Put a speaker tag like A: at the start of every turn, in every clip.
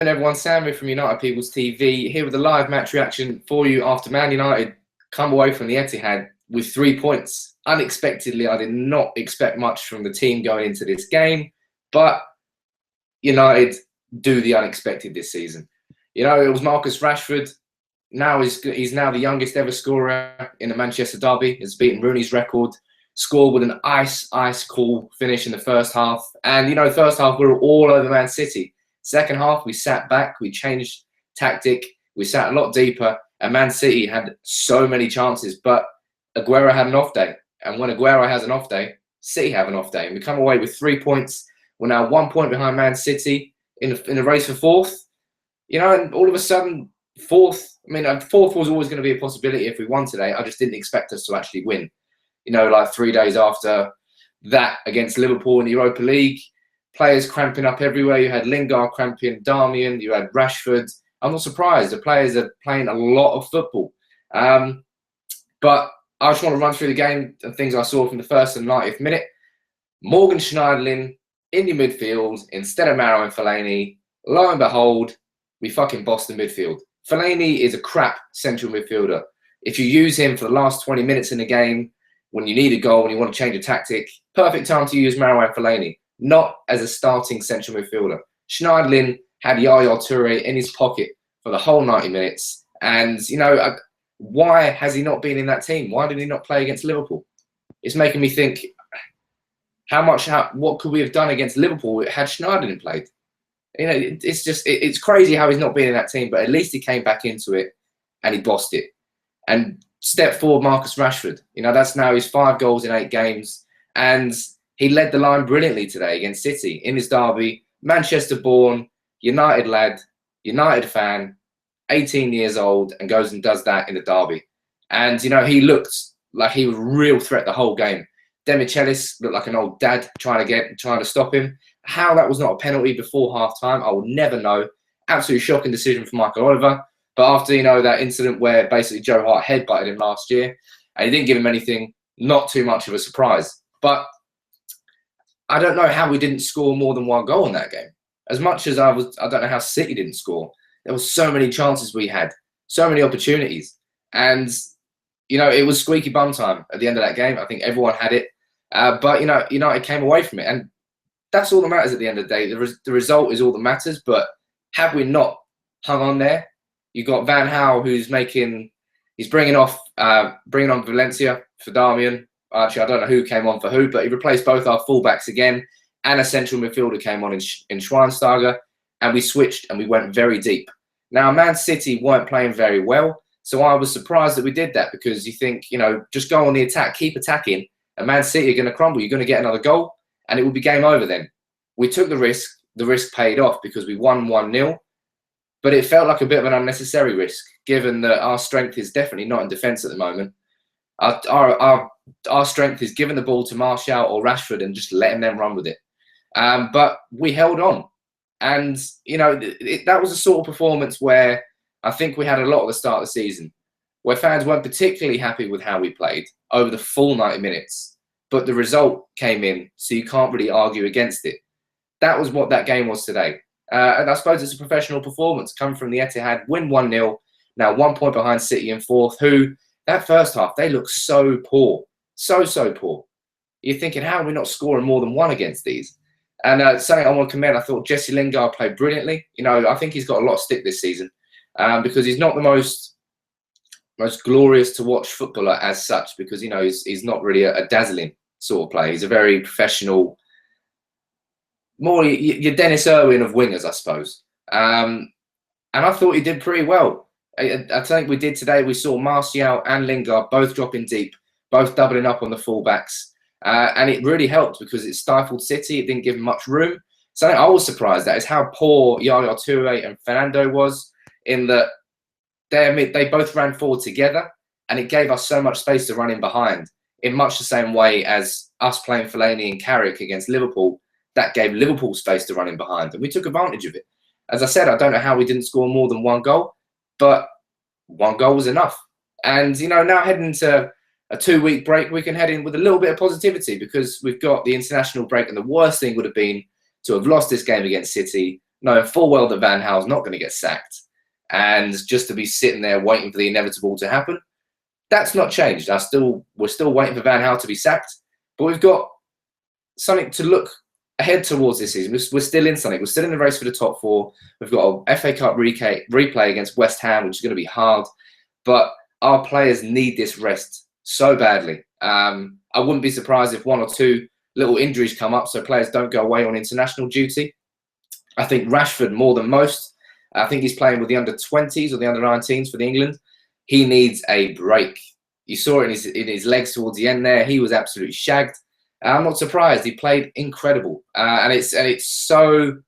A: And everyone, Sam from United People's TV, here with a live match reaction for you after Man United come away from the Etihad with 3 points. Unexpectedly, I did not expect much from the team going into this game, but United do the unexpected this season. You know, it was Marcus Rashford. Now he's now the youngest ever scorer in the Manchester derby. He's beaten Rooney's record. Scored with an ice cool finish in the first half. And, you know, first half, we were all over Man City. Second half, we sat back, we changed tactic, we sat a lot deeper, and Man City had so many chances, but Aguero had an off day. And when Aguero has an off day, City have an off day. And we come away with 3 points. We're now 1 point behind Man City in the race for fourth. You know, and all of a sudden, fourth was always going to be a possibility if we won today. I just didn't expect us to actually win. You know, like 3 days after that against Liverpool in the Europa League, players cramping up everywhere. You had Lingard cramping, Darmian, you had Rashford. I'm not surprised. The players are playing a lot of football. But I just want to run through the game and things I saw from the first and 90th minute. Morgan Schneiderlin in your midfield instead of Maro and Fellaini. Lo and behold, we fucking bossed the midfield. Fellaini is a crap central midfielder. If you use him for the last 20 minutes in the game, when you need a goal, when you want to change a tactic, perfect time to use Maro and Fellaini. Not as a starting central midfielder. Schneiderlin had Yaya Toure in his pocket for the whole 90 minutes. And, you know, why has he not been in that team? Why did he not play against Liverpool? It's making me think, what could we have done against Liverpool had Schneiderlin played? You know, it's crazy how he's not been in that team, but at least he came back into it and he bossed it. And step forward, Marcus Rashford. You know, that's now his 5 goals in 8 games. And he led the line brilliantly today against City in his derby. Manchester-born, United lad, United fan, 18 years old, and goes and does that in the derby. And, you know, he looked like he was a real threat the whole game. Demichelis looked like an old dad trying to stop him. How that was not a penalty before half-time, I will never know. Absolutely shocking decision for Michael Oliver. But after, you know, that incident where basically Joe Hart headbutted him last year, and he didn't give him anything, not too much of a surprise. But I don't know how we didn't score more than 1 goal in that game. As much as I don't know how City didn't score. There were so many chances we had, so many opportunities. And, you know, it was squeaky bum time at the end of that game. I think everyone had it. But, you know, United came away from it. And that's all that matters at the end of the day. The result is all that matters. But had we not hung on there, you got Van Gaal, who's bringing on Valencia for Darmian. Actually, I don't know who came on for who, but he replaced both our fullbacks again, and a central midfielder came on in Schweinsteiger, and we switched and we went very deep. Now, Man City weren't playing very well, so I was surprised that we did that, because you think, you know, just go on the attack, keep attacking, and Man City are going to crumble. You're going to get another goal, and it will be game over then. We took the risk. The risk paid off because we won 1-0, but it felt like a bit of an unnecessary risk, given that our strength is definitely not in defence at the moment. Our strength is giving the ball to Martial or Rashford and just letting them run with it. But we held on. And, you know, that was a sort of performance where I think we had a lot at the start of the season, where fans weren't particularly happy with how we played over the full 90 minutes. But the result came in, so you can't really argue against it. That was what that game was today. And I suppose it's a professional performance. Come from the Etihad, win 1-0, now 1 point behind City in fourth, who, that first half, they looked so poor. So poor. You're thinking, how are we not scoring more than 1 against these? And something I want to commend, I thought Jesse Lingard played brilliantly. You know, I think he's got a lot of stick this season because he's not the most glorious to watch footballer as such, because, you know, he's not really a dazzling sort of player. He's a very professional, more your Dennis Irwin of wingers, I suppose. And I thought he did pretty well. I think we did today. We saw Martial and Lingard both dropping deep, both doubling up on the fullbacks. And it really helped because it stifled City. It didn't give them much room. Something I was surprised at is how poor Yaya Toure and Fernando was, in that they both ran forward together, and it gave us so much space to run in behind, in much the same way as us playing Fellaini and Carrick against Liverpool. That gave Liverpool space to run in behind, and we took advantage of it. As I said, I don't know how we didn't score more than 1 goal, but 1 goal was enough. And, you know, now heading into a 2-week break, we can head in with a little bit of positivity, because we've got the international break, and the worst thing would have been to have lost this game against City, knowing full well that Van Gaal's not going to get sacked, and just to be sitting there waiting for the inevitable to happen. That's not changed. We're still waiting for Van Gaal to be sacked, but we've got something to look ahead towards this season. We're still in something. We're still in the race for the top 4. We've got a FA Cup replay against West Ham, which is going to be hard, but our players need this rest so badly. I wouldn't be surprised if 1 or 2 little injuries come up so players don't go away on international duty. I think Rashford more than most. I think he's playing with the under-20s or the under-19s for the England. He needs a break. You saw it in his legs towards the end there. He was absolutely shagged. I'm not surprised. He played incredible, and it's so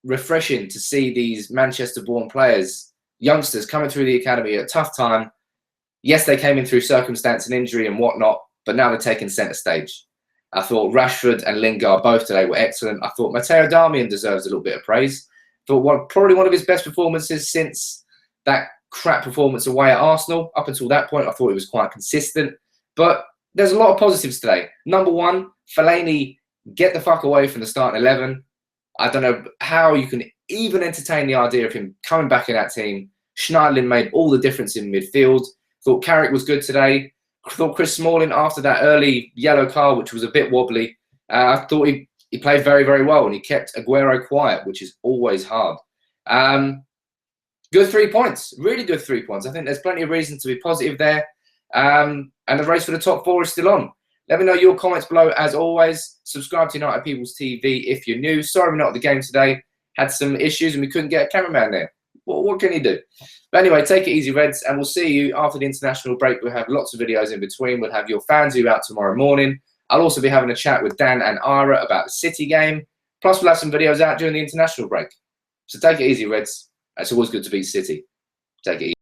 A: refreshing to see these Manchester-born players, youngsters, coming through the academy at a tough time. Yes, they came in through circumstance and injury and whatnot, but now they're taking centre stage. I thought Rashford and Lingard both today were excellent. I thought Matteo Darmian deserves a little bit of praise. Probably one of his best performances since that crap performance away at Arsenal. Up until that point, I thought he was quite consistent. But there's a lot of positives today. Number 1, Fellaini, get the fuck away from the starting 11. I don't know how you can even entertain the idea of him coming back in that team. Schneiderlin made all the difference in midfield. Thought Carrick was good today. Thought Chris Smalling, after that early yellow card, which was a bit wobbly, I thought he played very, very well, and he kept Aguero quiet, which is always hard. Good 3 points. Really good 3 points. I think there's plenty of reason to be positive there. And the race for the top 4 is still on. Let me know your comments below, as always. Subscribe to United People's TV if you're new. Sorry we're not at the game today. Had some issues and we couldn't get a cameraman there. What can you do? But anyway, take it easy, Reds, and we'll see you after the international break. We'll have lots of videos in between. We'll have your fans who out tomorrow morning. I'll also be having a chat with Dan and Ira about the City game. Plus, we'll have some videos out during the international break. So take it easy, Reds. It's always good to beat City. Take it easy.